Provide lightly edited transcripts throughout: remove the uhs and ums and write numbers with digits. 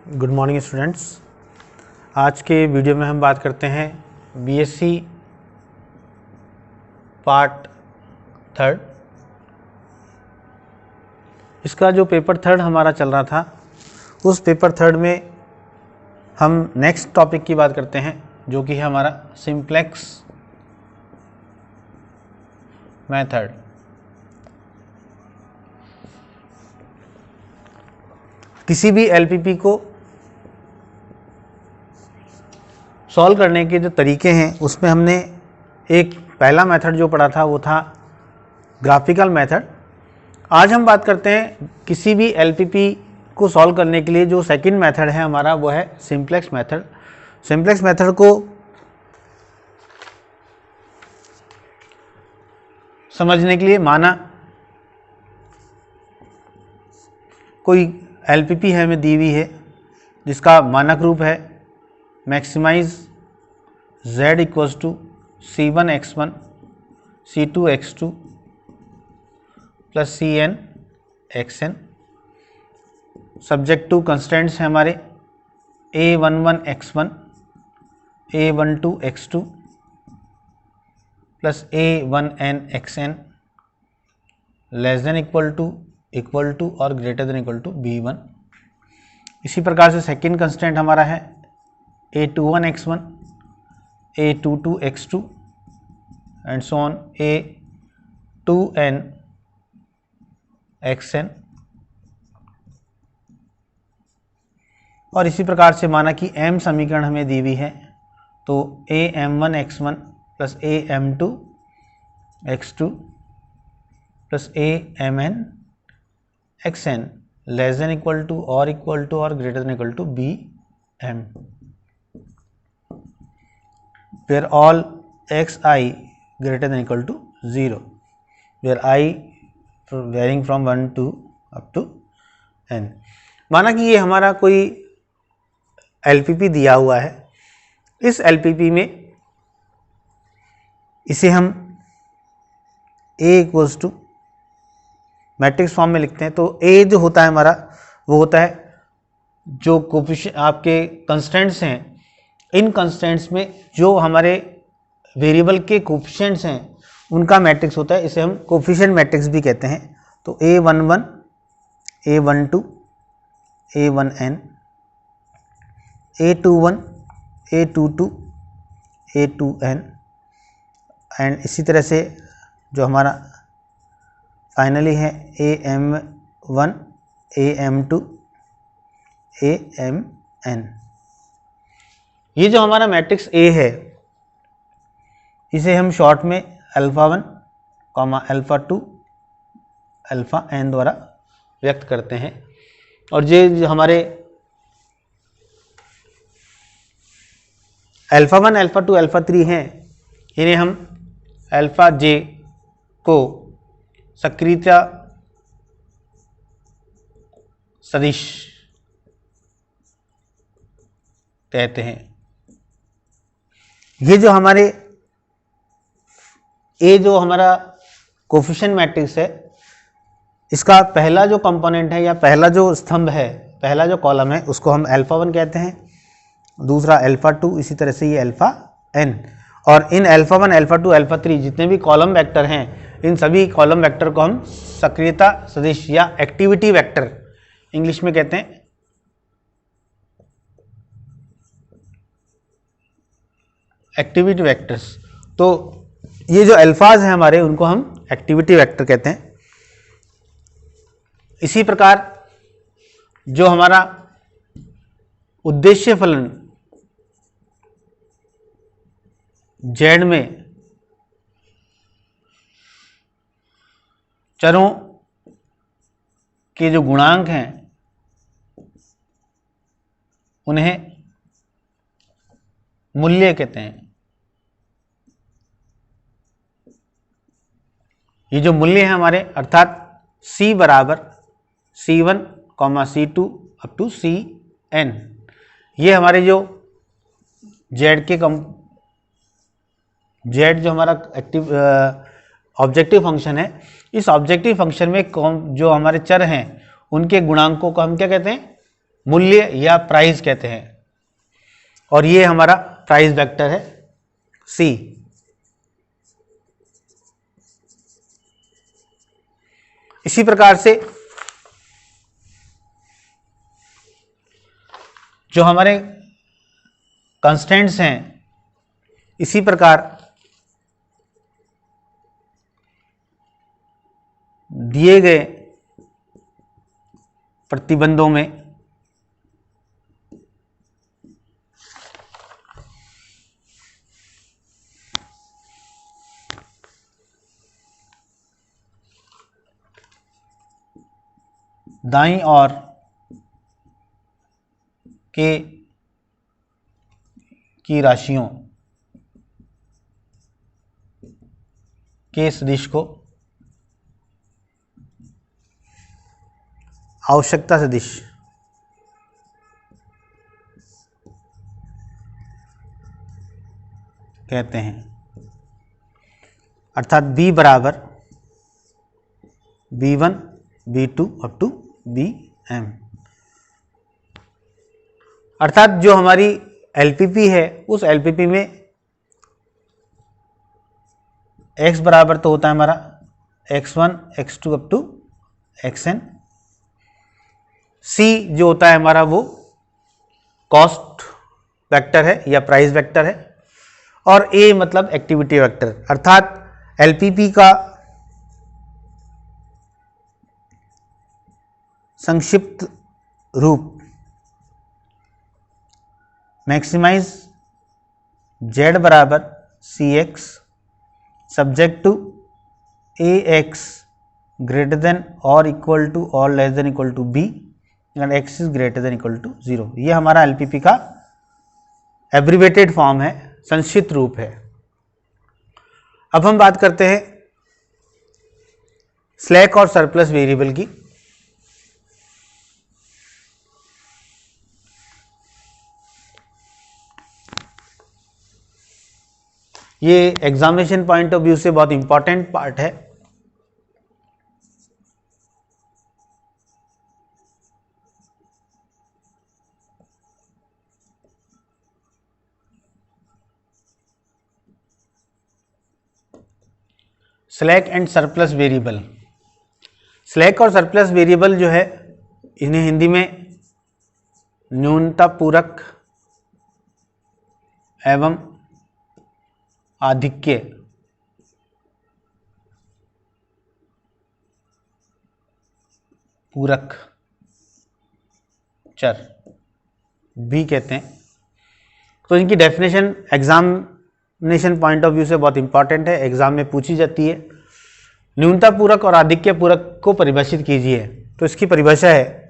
Good morning students. आज के video में हम बात करते हैं बीएससी पार्ट थर्ड। इसका जो पेपर थर्ड हमारा चल रहा था, उस पेपर थर्ड में हम नेक्स्ट टॉपिक की बात करते हैं, जो कि है हमारा सिंप्लेक्स मेथड। किसी भी एलपीपी को सॉल्व करने के जो तरीके हैं, उसमें हमने एक पहला मेथड जो पढ़ा था वो था ग्राफिकल मेथड। आज हम बात करते हैं किसी भी एलपीपी को सॉल्व करने के लिए जो सेकंड मेथड है हमारा, वो है सिंप्लेक्स मेथड। सिंप्लेक्स मेथड को समझने के लिए माना कोई एलपीपी है हमें दी हुई है, जिसका मानक रूप है maximise z equals to c1x1 c2x2 plus cnxn। Subject to constants हैं हमारे a11x1 a12x2 plus a1nxn less than equal to और greater than equal to b1। इसी प्रकार से सेकेंड कंस्टेंट हमारा है a21x1 a22x2 and so on a2nxn। और इसी प्रकार से माना कि m समीकरण हमें दी हुई है, तो am1x1 plus am2x2 plus amnxn less than equal to और greater than equal to bm, where all xi greater than equal to 0, where I varying from 1 to up to n। माना कि ये हमारा कोई एलपीपी दिया हुआ है। इस एलपीपी में इसे हम a equals to matrix form में लिखते हैं। तो a जो होता है हमारा, वो होता है जो कोफिशिएंट आपके कंस्टेंट्स हैं, इन कंस्टेंट्स में जो हमारे वेरिएबल के कोफिशिएंट्स हैं उनका मैट्रिक्स होता है। इसे हम कोफिशिएंट मैट्रिक्स भी कहते हैं। तो a11 a12 a1n a21 a22 a2n and इसी तरह से जो हमारा फाइनली है am1 am2 amn। ये जो हमारा मैट्रिक्स A है, इसे हम शॉर्ट में अल्फ़ा 1, अल्फ़ा 2, अल्फ़ा n द्वारा व्यक्त करते हैं। और ये जो हमारे अल्फ़ा 1, अल्फ़ा 2, अल्फ़ा 3 हैं, इन्हें हम अल्फ़ा j को सक्रियता सदिश कहते हैं। ये जो हमारे A जो हमारा कोफिशिएंट मैट्रिक्स है, इसका पहला जो कंपोनेंट है या पहला जो स्तंभ है, पहला जो कॉलम है, उसको हम अल्फ़ा 1 कहते हैं, दूसरा अल्फ़ा 2, इसी तरह से ये अल्फ़ा n। और इन अल्फ़ा 1, अल्फ़ा 2, अल्फ़ा 3 जितने भी कॉलम वेक्टर हैं, इन सभी कॉलम वेक्टर को हम सक्रियता सदिश या एक्टिविटी वेक्टर इंग्लिश में कहते हैं। Activity vectors. तो ये जो अल्फाज हैं हमारे, उनको हम एक्टिविटी वेक्टर कहते हैं। इसी प्रकार जो हमारा उद्देश्य फलन z में चरों के जो गुणांक हैं, उन्हें मूल्य कहते हैं। ये जो मूल्य है हमारे, अर्थात c बराबर c1, c2 up to cn, ये हमारे जो z के z जो हमारा ऑब्जेक्टिव फंक्शन है, इस ऑब्जेक्टिव फंक्शन में जो हमारे चर हैं उनके गुणांकों को हम क्या कहते हैं, मूल्य या प्राइस कहते हैं, और ये हमारा प्राइस वेक्टर है C। इसी प्रकार से जो हमारे कंस्टेंट्स हैं, इसी प्रकार दिए गए प्रतिबंधों में दाईं ओर के की राशियों के सदिश को आवश्यकता सदिश कहते हैं, अर्थात B बराबर B1 B2 up to Bm। अर्थात जो हमारी LPP है, उस LPP में x बराबर तो होता है हमारा x1 x2 up to xn। C जो होता है हमारा वो कॉस्ट वेक्टर है या प्राइस वेक्टर है, और A मतलब एक्टिविटी वेक्टर। अर्थात LPP का संक्षिप्त रूप मैक्सिमाइज Z बराबर CX subject to AX greater than और इक्वल टू और less than equal to B and X is greater than equal to 0। ये हमारा LPP का एब्रिवेटेड फॉर्म है, संक्षिप्त रूप है। अब हम बात करते हैं स्लैक और सरप्लस वेरिएबल की। ये एग्जामिनेशन पॉइंट ऑफ व्यू से बहुत इंपॉर्टेंट पार्ट है। Slack and surplus variable. Slack और सरप्लस वेरिएबल जो है, इन्हें हिंदी में न्यूनता पूरक एवं आधिक्य पूरक चर भी कहते हैं। तो इनकी definition examination point of view से बहुत इंपॉर्टेंट है, एग्जाम में पूछी जाती है। न्यूनता पूरक और आधिक्य पूरक को परिभाषित कीजिए। तो इसकी परिभाषा है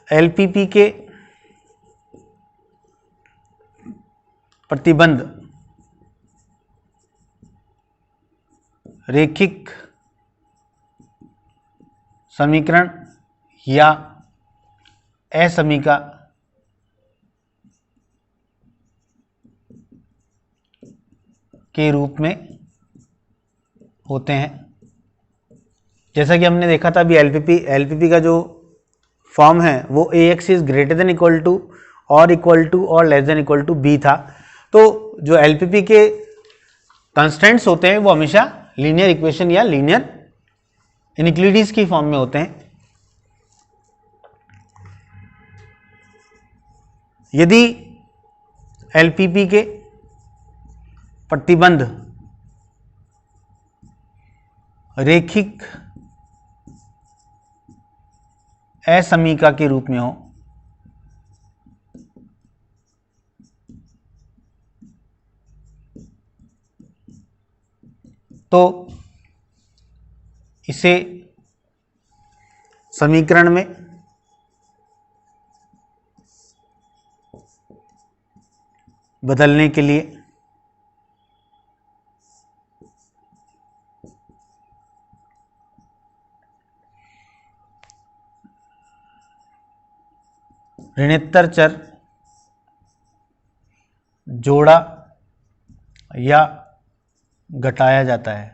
LPP के प्रतिबंध रैखिक समीकरण या असमीका के रूप में होते हैं। जैसा कि हमने देखा था अभी LPP का जो फॉर्म है वो AX is greater than equal to और less than equal to B था। तो जो LPP के कंस्टेंट्स होते हैं वो हमेशा लीनियर इक्वेशन या लीनियर इनइक्वालिटीज की फॉर्म में होते हैं। यदि LPP के प्रतिबंध रैखिक असमीका के रूप में हो तो इसे समीकरण में बदलने के लिए ऋणोत्तर चर जोड़ा या घटाया जाता है।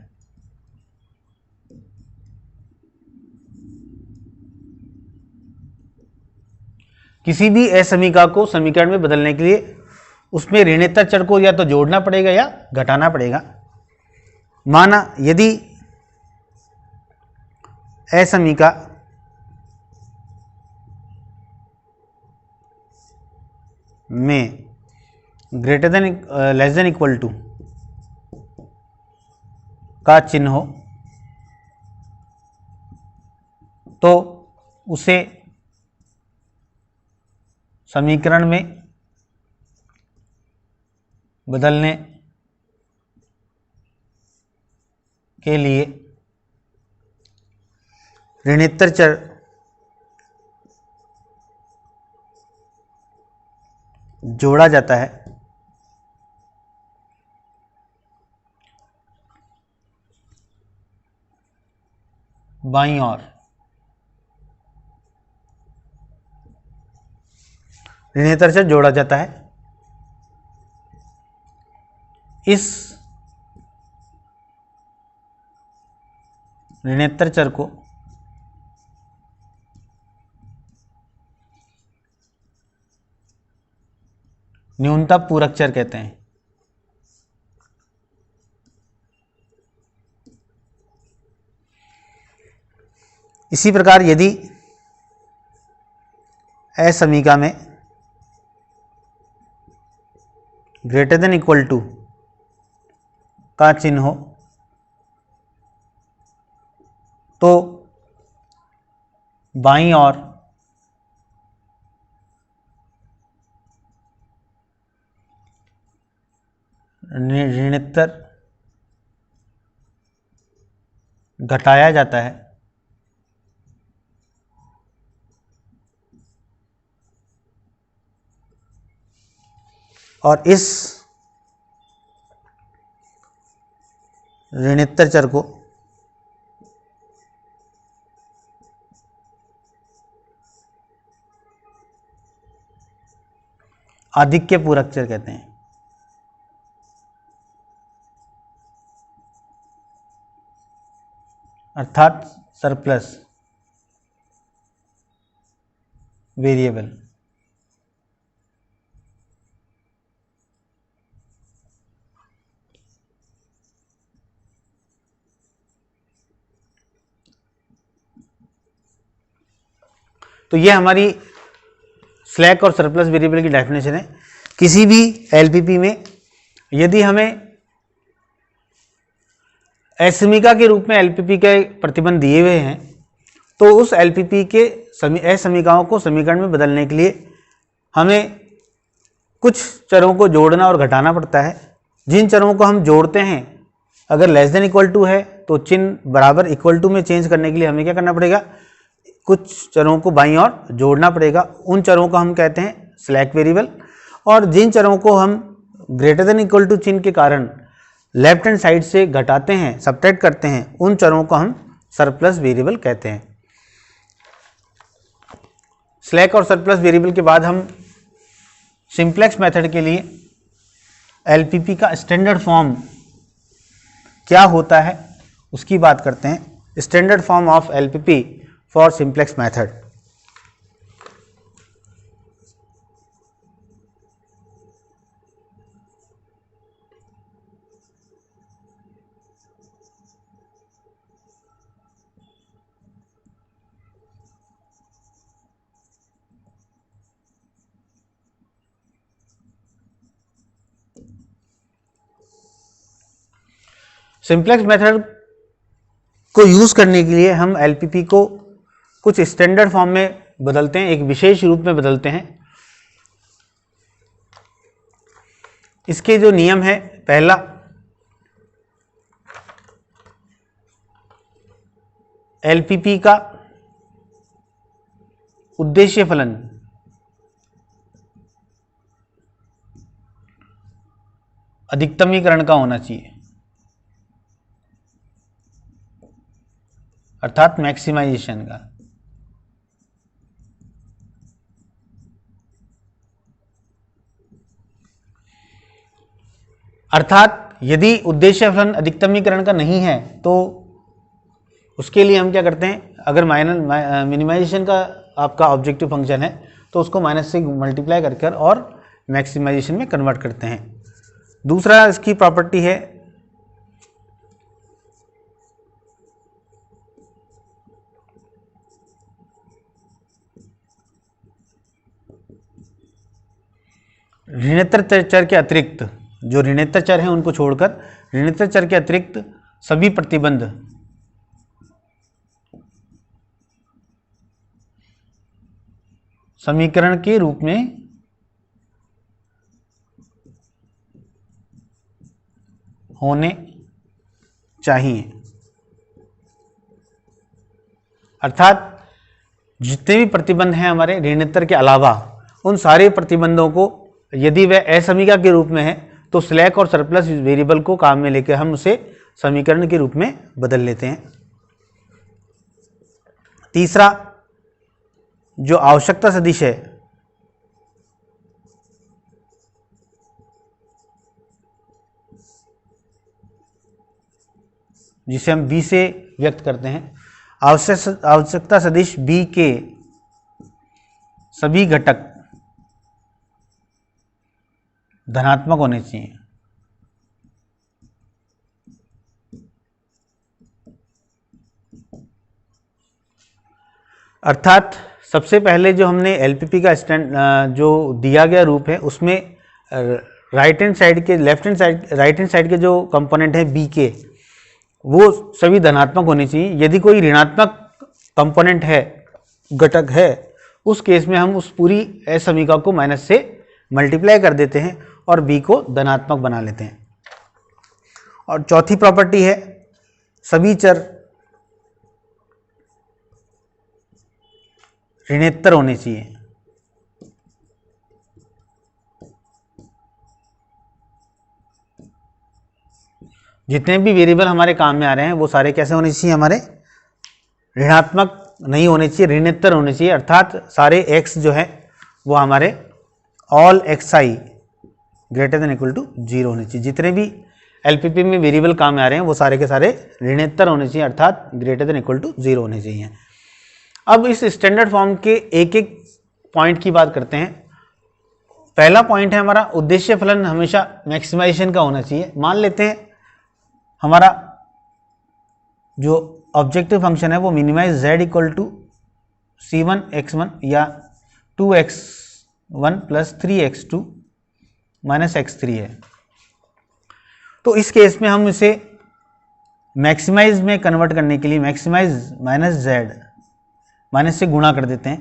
किसी भी असमीका को समीकरण में बदलने के लिए उसमें ऋणोत्तर चर को या तो जोड़ना पड़ेगा या घटाना पड़ेगा। माना यदि असमीका में greater than less than equal to का चिन्ह हो तो उसे समीकरण में बदलने के लिए ऋणोत्तर चर जोड़ा जाता है। बाईं ओर ऋणोत्तर चर जोड़ा जाता है। इस ऋणोत्तर चर को न्यूनतम पूरक चर कहते हैं। इसी प्रकार यदि असमीका में ग्रेटर देन इक्वल टू का चिन्ह हो तो बाईं ओर ऋणोत्तर घटाया जाता है। और इस ऋणोत्तर चर को आधिक्य पूरक चर कहते हैं। अर्थात सरप्लस वेरिएबल। तो ये हमारी स्लैक और सरप्लस वेरिएबल की डेफिनेशन है। किसी भी एलपीपी में यदि हमें असमीका के रूप में एलपीपी के प्रतिबंध दिए हुए हैं तो उस एलपीपी के असमीकाओं को समीकरण में बदलने के लिए हमें कुछ चरों को जोड़ना और घटाना पड़ता है। जिन चरों को हम जोड़ते हैं अगर लेस देन इक्वल टू है तो चिन्ह बराबर इक्वल टू में चेंज करने के लिए हमें क्या करना पड़ेगा, कुछ चरों को बाईं ओर जोड़ना पड़ेगा। उन चरों को हम कहते हैं स्लैक वेरिएबल। और जिन चरों को हम ग्रेटर देन इक्वल टू चिन्ह के कारण लेफ्ट हैंड साइड से घटाते हैं, सब्ट्रैक्ट करते हैं, उन चरों को हम सरप्लस वेरिएबल कहते हैं। स्लैक और सरप्लस वेरिएबल के बाद हम सिंप्लेक्स मेथड के लिए एलपीपी का स्टैंडर्ड फॉर्म क्या होता है उसकी बात करते हैं। Standard form of LPP for simplex method. Simplex method को यूज करने के लिए हम एलपीपी को कुछ स्टैंडर्ड फॉर्म में बदलते हैं, एक विशेष रूप में बदलते हैं। इसके जो नियम है, पहला एलपीपी का उद्देश्य फलन अधिकतमीकरण का होना चाहिए, अर्थात मैक्सिमाइजेशन का। अर्थात यदि उद्देश्य फलन अधिकतमीकरण का नहीं है तो उसके लिए हम क्या करते हैं, अगर मिनिमाइजेशन का आपका ऑब्जेक्टिव फंक्शन है तो उसको माइनस से मल्टीप्लाई करके और मैक्सिमाइजेशन में कन्वर्ट करते हैं। दूसरा इसकी प्रॉपर्टी है ऋणेतर चर के अतिरिक्त, जो ऋणेतर चर हैं उनको छोड़कर ऋणेतर चर के अतिरिक्त सभी प्रतिबंध समीकरण के रूप में होने चाहिए। अर्थात जितने भी प्रतिबंध हैं हमारे ऋणेतर के अलावा, उन सारे प्रतिबंधों को यदि वह असमीका के रूप में है तो स्लैक और सरप्लस वेरिएबल को काम में लेकर हम उसे समीकरण के रूप में बदल लेते हैं। तीसरा जो आवश्यकता सदिश है, जिसे हम b से व्यक्त करते हैं, आवश्यकता सदिश b के सभी घटक धनात्मक होने चाहिए। अर्थात सबसे पहले जो हमने एलपीपी का जो दिया गया रूप है उसमें राइट हैंड साइड के जो कंपोनेंट है बी के, वो सभी धनात्मक होने चाहिए। यदि कोई ऋणात्मक कंपोनेंट है, घटक है, उस केस में हम उस पूरी असमीका को माइनस से मल्टीप्लाई कर देते हैं और b को धनात्मक बना लेते हैं। और चौथी प्रॉपर्टी है सभी चर ऋणेतर होने चाहिए। जितने भी वेरिएबल हमारे काम में आ रहे हैं वो सारे कैसे होने चाहिए, हमारे ऋणात्मक नहीं होने चाहिए, ऋणेतर होने चाहिए। अर्थात सारे x जो है वो हमारे all xi greater than equal to 0 होने चाहिए। जितने भी एलपीपी में वेरिएबल काम में आ रहे हैं वो सारे के सारे ऋणेतर होने चाहिए, अर्थात ग्रेटर देन इक्वल टू 0 होने चाहिए। अब इस स्टैंडर्ड फॉर्म के एक एक पॉइंट की बात करते हैं। पहला पॉइंट है हमारा उद्देश्य फलन हमेशा मैक्सिमाइजेशन का होना चाहिए। मान लेते हैं हमारा जो ऑब्जेक्टिव फंक्शन है वो minimise z equal to c1 x1 या 2x1 plus 3x2 minus x3 है। तो इस केस में हम इसे मैक्सिमाइज में कन्वर्ट करने के लिए मैक्सिमाइज माइनस z माइनस से गुणा कर देते हैं,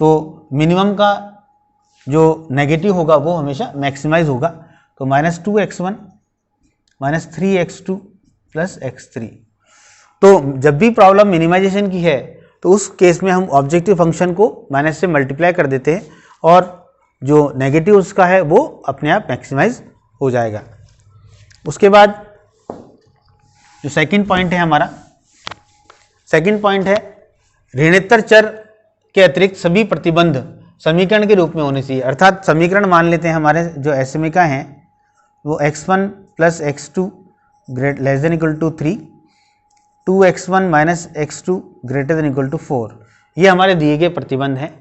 तो मिनिमम का जो नेगेटिव होगा वो हमेशा मैक्सिमाइज होगा। तो minus 2x1 minus 3x2 plus x3। तो जब भी प्रॉब्लम मिनिमाइजेशन की है तो उस केस में हम ऑब्जेक्टिव फंक्शन को माइनस से मल्टीप्लाई कर देते हैं और जो नेगेटिव उसका है वो अपने आप मैक्सिमाइज हो जाएगा। उसके बाद जो सेकंड पॉइंट है हमारा, सेकंड पॉइंट है ऋणेतर चर के अतिरिक्त सभी प्रतिबंध समीकरण के रूप में होने चाहिए। अर्थात समीकरण मान लेते हैं हमारे जो असमीका हैं वो x1 plus x2 less than equal to 3, 2x1 minus x2 greater than equal to 4, ये हमारे दिए गए प्रतिबंध हैं।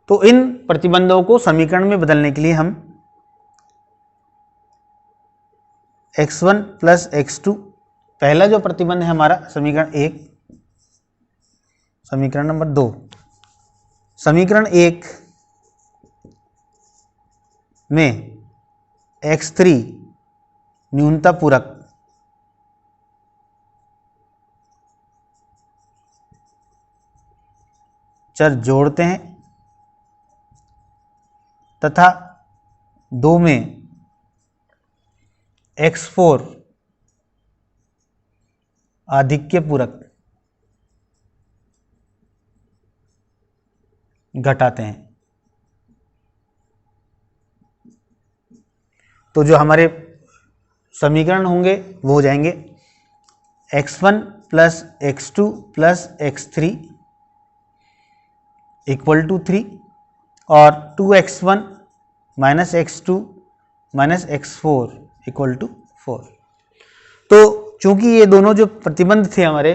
तो इन प्रतिबंधों को समीकरण में बदलने के लिए हम x1 प्लस x2, पहला जो प्रतिबंध है हमारा समीकरण 1, समीकरण नंबर 2, समीकरण 1 में x3 न्यूनता पूरक चर जोड़ते हैं तथा 2 में x4 आधिक्य पूरक घटाते हैं। तो जो हमारे समीकरण होंगे वो हो जाएंगे x1 plus x2 plus x3 equal to 3 और 2x1 minus x2 minus x4 equal to 4। तो चूंकि ये दोनों जो प्रतिबंध थे हमारे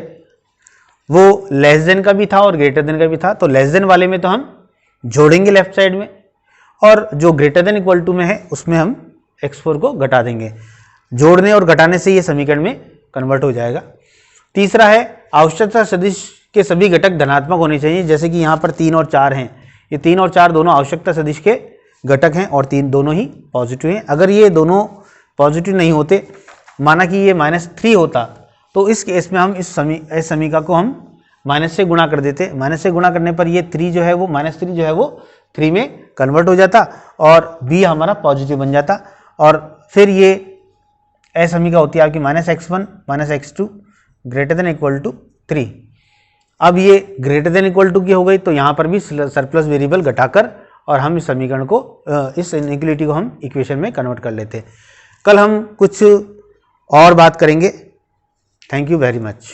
वो लेस देन का भी था और ग्रेटर देन का भी था, तो लेस देन वाले में तो हम जोड़ेंगे लेफ्ट साइड में, और जो ग्रेटर देन इक्वल टू में है उसमें हम x4 को घटा देंगे। जोड़ने और घटाने से ये समीकरण में कन्वर्ट हो जाएगा। तीसरा है आवश्यकता सदिश के सभी घटक धनात्मक होने चाहिए, जैसे कि यहाँ पर 3 और 4 हैं, ये 3 और 4 दोनों आवश्यकता सदिश के घटक हैं और 3 दोनों ही पॉजिटिव हैं। अगर ये दोनों पॉजिटिव नहीं होते, माना कि ये -3 होता, तो इस केस में हम इस समीका को हम माइनस से गुणा कर देते। माइनस से गुणा करने पर ये 3 जो है वो -3 जो है वो 3 में कन्वर्ट हो जाता और b हमारा पॉजिटिव बन जाता, और फिर ये असमीका होती है आपकी -x1 -x2 greater than equal to 3। अब ये ग्रेटर देन इक्वल टू की हो गई, तो यहाँ पर भी सरप्लस वेरिएबल घटाकर और हम इस समीकरण को, इस इनइक्वालिटी को हम इक्वेशन में कन्वर्ट कर लेते। कल हम कुछ और बात करेंगे। Thank you very much.